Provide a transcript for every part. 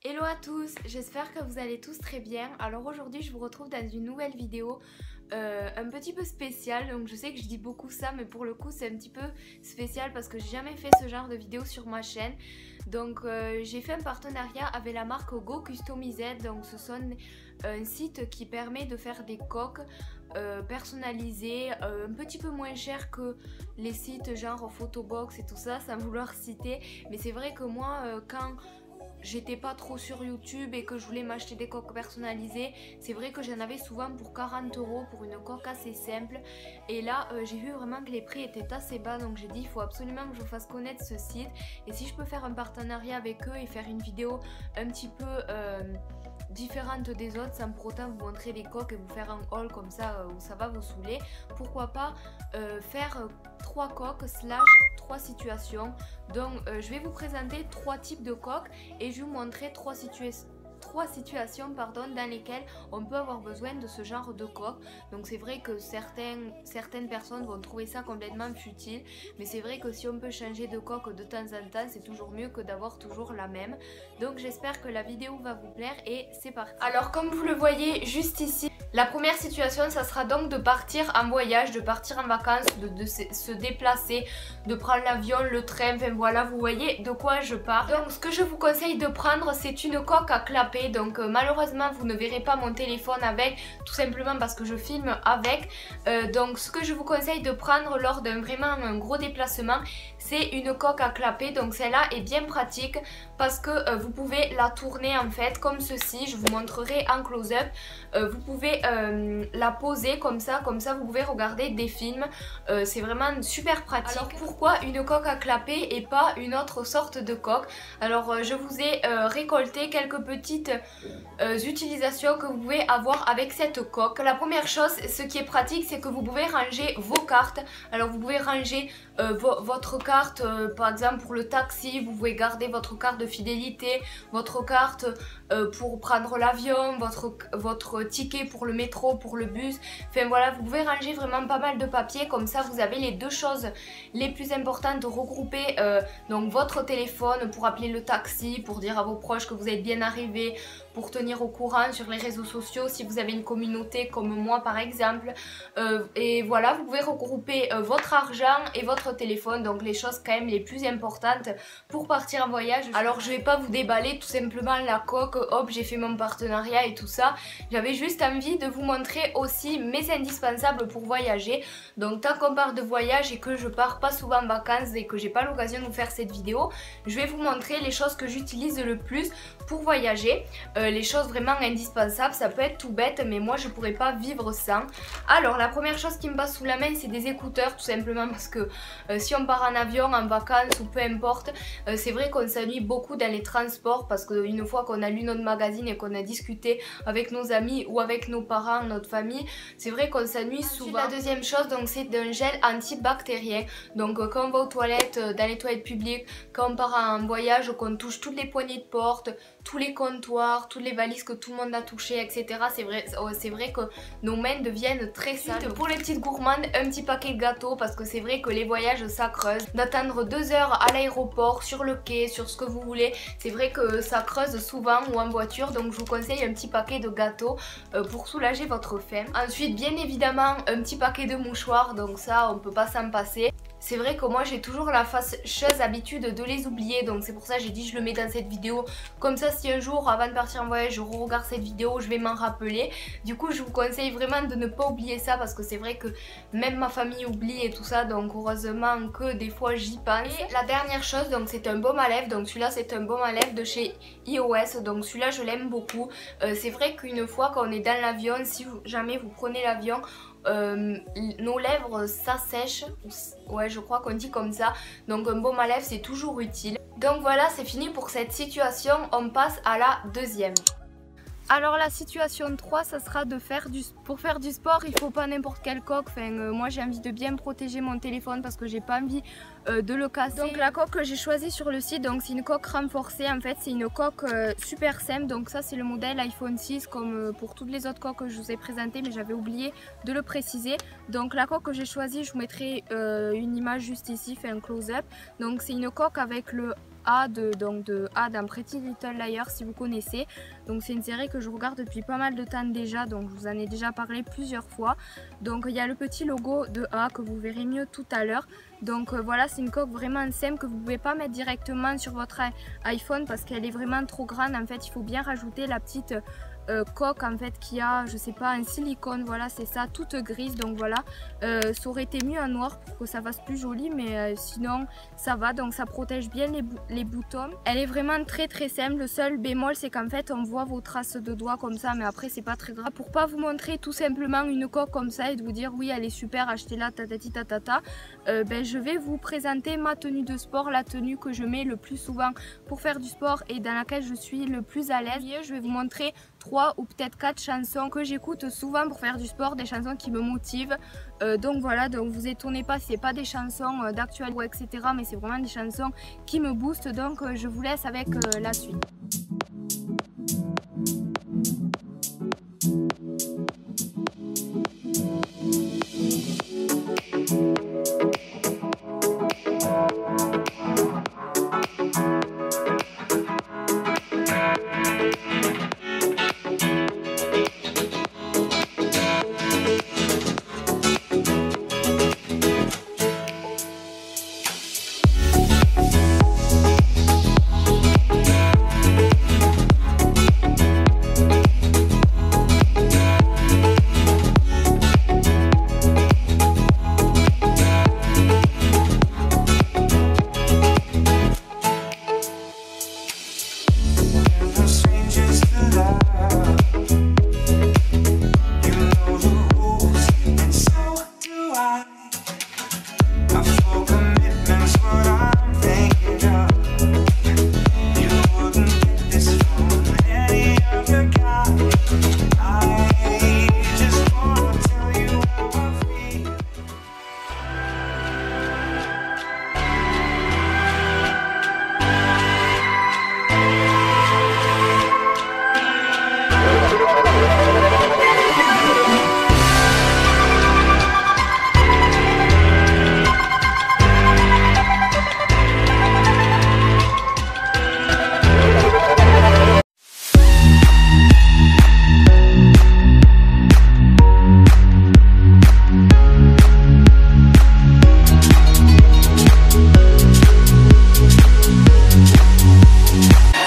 Hello à tous, j'espère que vous allez tous très bien. Alors aujourd'hui je vous retrouve dans une nouvelle vidéo un petit peu spéciale. Donc je sais que je dis beaucoup ça, mais pour le coup c'est un petit peu spécial parce que j'ai jamais fait ce genre de vidéo sur ma chaîne. Donc j'ai fait un partenariat avec la marque Go Customized. Donc ce sont un site qui permet de faire des coques personnalisées, un petit peu moins cher que les sites genre Photobox et tout ça, sans vouloir citer. Mais c'est vrai que moi quand j'étais pas trop sur YouTube et que je voulais m'acheter des coques personnalisées, c'est vrai que j'en avais souvent pour 40 € pour une coque assez simple. Et là j'ai vu vraiment que les prix étaient assez bas, donc j'ai dit il faut absolument que je fasse connaître ce site. Et si je peux faire un partenariat avec eux et faire une vidéo un petit peu différente des autres sans pour autant vous montrer les coques et vous faire un haul comme ça où ça va vous saouler, pourquoi pas faire 3 coques slash 3 situations. Donc je vais vous présenter 3 types de coques et je vais vous montrer 3 situations dans lesquelles on peut avoir besoin de ce genre de coque. Donc c'est vrai que certaines personnes vont trouver ça complètement futile, mais c'est vrai que si on peut changer de coque de temps en temps, c'est toujours mieux que d'avoir toujours la même. Donc j'espère que la vidéo va vous plaire et c'est parti. Alors comme vous le voyez juste ici, la première situation, ça sera donc de partir en voyage, de partir en vacances, de se déplacer, de prendre l'avion, le train, enfin voilà, vous voyez de quoi je parle. Donc ce que je vous conseille de prendre, c'est une coque à clapper. Donc malheureusement vous ne verrez pas mon téléphone avec, tout simplement parce que je filme avec. Donc ce que je vous conseille de prendre lors d'un vraiment un gros déplacement, c'est une coque à clapper. Donc celle-là est bien pratique parce que vous pouvez la tourner en fait comme ceci, je vous montrerai en close-up. Vous pouvez la poser comme ça vous pouvez regarder des films, c'est vraiment super pratique. Alors pourquoi une coque à clapper et pas une autre sorte de coque? Alors je vous ai récolté quelques petites utilisations que vous pouvez avoir avec cette coque. La première chose, ce qui est pratique, c'est que vous pouvez ranger vos cartes. Alors vous pouvez ranger votre carte, par exemple pour le taxi, vous pouvez garder votre carte de fidélité, votre carte pour prendre l'avion, votre ticket pour le métro, pour le bus. Enfin voilà, vous pouvez ranger vraiment pas mal de papiers, comme ça vous avez les deux choses les plus importantes regroupées. Donc votre téléphone pour appeler le taxi, pour dire à vos proches que vous êtes bien arrivé, pour tenir au courant sur les réseaux sociaux si vous avez une communauté comme moi par exemple. Et voilà, vous pouvez regrouper votre argent et votre téléphone, donc les choses quand même les plus importantes pour partir en voyage. Alors je vais pas vous déballer tout simplement la coque, hop j'ai fait mon partenariat et tout ça. J'avais juste envie de vous montrer aussi mes indispensables pour voyager. Donc tant qu'on part de voyage et que je pars pas souvent en vacances et que j'ai pas l'occasion de vous faire cette vidéo, je vais vous montrer les choses que j'utilise le plus pour voyager. Les choses vraiment indispensables, ça peut être tout bête mais moi je pourrais pas vivre sans. Alors la première chose qui me passe sous la main, c'est des écouteurs, tout simplement parce que si on part en avion, en vacances ou peu importe, c'est vrai qu'on s'ennuie beaucoup dans les transports parce qu'une fois qu'on a lu notre magazine et qu'on a discuté avec nos amis ou avec nos parents, notre famille, c'est vrai qu'on s'ennuie souvent. La deuxième chose, donc c'est d'un gel antibactérien. Donc quand on va aux toilettes, dans les toilettes publiques, quand on part en voyage, qu'on touche toutes les poignées de porte, tous les comptoirs, toutes les valises que tout le monde a touchées, etc. C'est vrai que nos mains deviennent très sales. Pour les petites gourmandes, un petit paquet de gâteaux parce que c'est vrai que les voyages ça creuse. D'attendre 2 heures à l'aéroport, sur le quai, sur ce que vous voulez, c'est vrai que ça creuse souvent ou en voiture, donc je vous conseille un petit paquet de gâteaux pour soulager votre faim. Ensuite bien évidemment un petit paquet de mouchoirs, donc ça on peut pas s'en passer. C'est vrai que moi j'ai toujours la fâcheuse habitude de les oublier, donc c'est pour ça que j'ai dit je le mets dans cette vidéo. Comme ça si un jour avant de partir en voyage je regarde cette vidéo, je vais m'en rappeler. Du coup je vous conseille vraiment de ne pas oublier ça parce que c'est vrai que même ma famille oublie et tout ça, donc heureusement que des fois j'y pense. Et la dernière chose, donc c'est un baume à lèvres, donc celui-là c'est un baume à lèvres de chez iOS, donc celui-là je l'aime beaucoup. C'est vrai qu'une fois qu'on est dans l'avion, si jamais vous prenez l'avion, nos lèvres s'assèchent, ouais je crois qu'on dit comme ça, donc un baume à lèvres c'est toujours utile. Donc voilà, c'est fini pour cette situation, on passe à la deuxième. Alors la situation 3, ça sera pour faire du sport, il faut pas n'importe quelle coque. Enfin, moi j'ai envie de bien protéger mon téléphone parce que j'ai pas envie de le casser. Donc la coque que j'ai choisie sur le site, donc c'est une coque renforcée. En fait c'est une coque super simple. Donc ça c'est le modèle iPhone 6 comme pour toutes les autres coques que je vous ai présentées, mais j'avais oublié de le préciser. Donc la coque que j'ai choisie, je vous mettrai une image juste ici, fait un close-up. Donc c'est une coque avec le A de A dans Pretty Little Liars si vous connaissez. Donc c'est une série que je regarde depuis pas mal de temps déjà, donc je vous en ai déjà parlé plusieurs fois. Donc il y a le petit logo de A que vous verrez mieux tout à l'heure. Donc voilà, c'est une coque vraiment simple que vous ne pouvez pas mettre directement sur votre iPhone parce qu'elle est vraiment trop grande. En fait, il faut bien rajouter la petite coque en fait qui a, je sais pas, un silicone, voilà, c'est ça, toute grise. Donc voilà, ça aurait été mieux en noir pour que ça fasse plus joli, mais sinon ça va. Donc ça protège bien les boutons. Elle est vraiment très simple. Le seul bémol, c'est qu'en fait on voit vos traces de doigts comme ça, mais après c'est pas très grave. Pour pas vous montrer tout simplement une coque comme ça et de vous dire oui elle est super, achetez-la, tatati tatata, je vais vous présenter ma tenue de sport, la tenue que je mets le plus souvent pour faire du sport et dans laquelle je suis le plus à l'aise. Je vais vous montrer 3 ou peut-être 4 chansons que j'écoute souvent pour faire du sport, des chansons qui me motivent. Donc voilà, donc vous étonnez pas si c'est pas des chansons d'actualité etc, mais c'est vraiment des chansons qui me boostent. Donc je vous laisse avec la suite.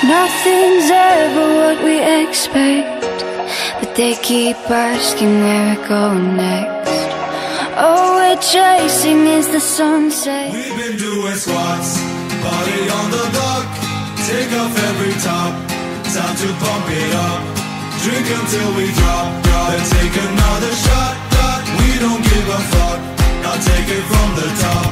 Nothing's ever what we expect, but they keep asking where we're going next. All we're chasing is the sunset. We've been doing squats, body on the block, take off every top, time to pump it up, drink until we drop, then take another shot, we don't give a fuck, now take it from the top.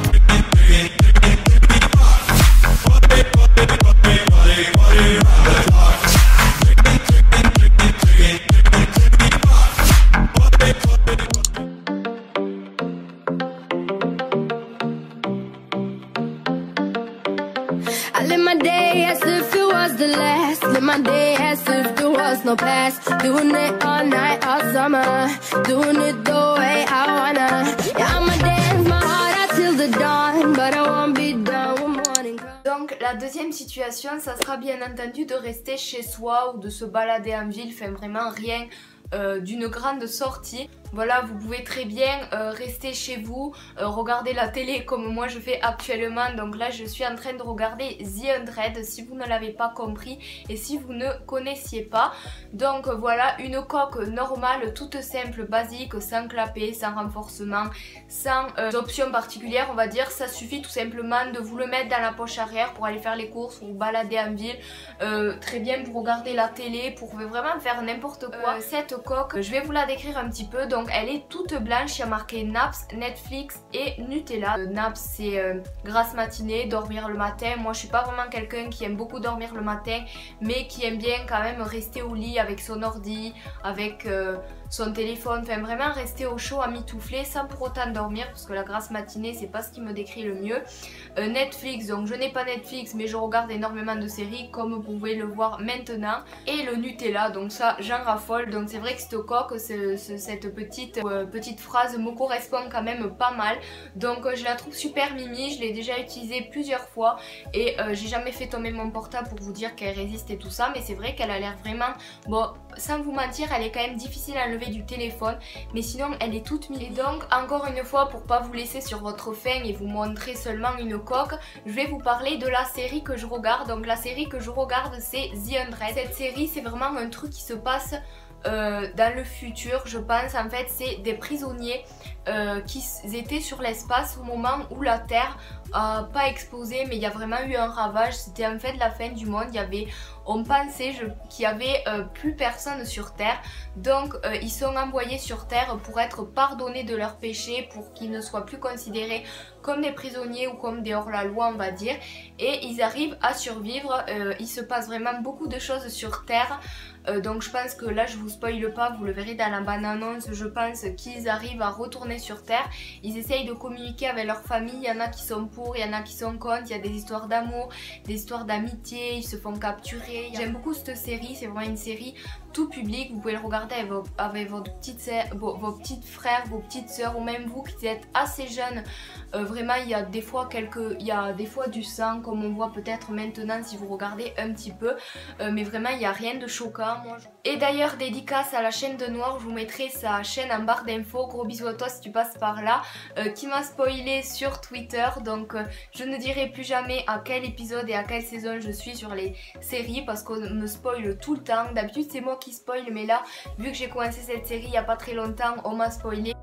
I live my day as if it was the last. Live my day as if there was no past. Doing it all night, all summer. Doing it the way I wanna. Yeah, I'ma dance my heart out till the dawn, but I won't be done when morning comes. Donc la deuxième situation, ça sera bien entendu de rester chez soi ou de se balader en ville, enfin vraiment rien d'une grande sortie. Voilà, vous pouvez très bien rester chez vous, regarder la télé comme moi je fais actuellement. Donc là je suis en train de regarder The 100 si vous ne l'avez pas compris et si vous ne connaissiez pas. Donc voilà, une coque normale, toute simple, basique, sans clapet, sans renforcement, sans option particulière on va dire. Ça suffit tout simplement de vous le mettre dans la poche arrière pour aller faire les courses ou vous balader en ville. Très bien pour regarder la télé, pour vraiment faire n'importe quoi. Cette coque, je vais vous la décrire un petit peu. Donc elle est toute blanche, il y a marqué Naps, Netflix et Nutella. Naps c'est grasse matinée, dormir le matin. Moi je suis pas vraiment quelqu'un qui aime beaucoup dormir le matin, mais qui aime bien quand même rester au lit avec son ordi, avec son téléphone, enfin vraiment rester au chaud à mitoufler sans pour autant dormir parce que la grasse matinée c'est pas ce qui me décrit le mieux. Netflix, donc je n'ai pas Netflix mais je regarde énormément de séries comme vous pouvez le voir maintenant. Et le Nutella, donc ça j'en raffole, donc c'est vrai que cette coque, cette petite phrase me correspond quand même pas mal. Donc je la trouve super mimi, je l'ai déjà utilisée plusieurs fois et j'ai jamais fait tomber mon portable pour vous dire qu'elle résiste et tout ça, mais c'est vrai qu'elle a l'air vraiment, bon sans vous mentir elle est quand même difficile à enlever du téléphone, mais sinon elle est toute mimi. Et donc encore une fois, pour pas vous laisser sur votre faim et vous montrer seulement une coque, je vais vous parler de la série que je regarde. Donc la série que je regarde c'est The 100. Cette série c'est vraiment un truc qui se passe dans le futur, je pense. En fait c'est des prisonniers qui étaient sur l'espace au moment où la Terre a pas explosé, mais il y a vraiment eu un ravage. C'était en fait la fin du monde. On pensait qu'il y avait plus personne sur Terre, donc ils sont envoyés sur Terre pour être pardonnés de leurs péchés, pour qu'ils ne soient plus considérés comme des prisonniers ou comme des hors-la-loi on va dire, et ils arrivent à survivre. Il se passe vraiment beaucoup de choses sur Terre. Donc je pense que là je vous spoile pas, vous le verrez dans la bande-annonce, je pense qu'ils arrivent à retourner sur Terre. Ils essayent de communiquer avec leur famille, il y en a qui sont pour, il y en a qui sont contre, il y a des histoires d'amour, des histoires d'amitié, ils se font capturer. J'aime beaucoup cette série, c'est vraiment une série tout public, vous pouvez le regarder avec vos petites frères, vos petites soeurs ou même vous qui êtes assez jeunes. Vraiment il y a des fois du sang comme on voit peut-être maintenant si vous regardez un petit peu, mais vraiment il n'y a rien de choquant. Et d'ailleurs dédicace à la chaîne de Noir, je vous mettrai sa chaîne en barre d'infos, gros bisous à toi si tu passes par là, qui m'a spoilé sur Twitter. Donc je ne dirai plus jamais à quel épisode et à quelle saison je suis sur les séries parce qu'on me spoile tout le temps. D'habitude c'est moi qui spoil, mais là vu que j'ai commencé cette série il n'y a pas très longtemps on m'a spoilé.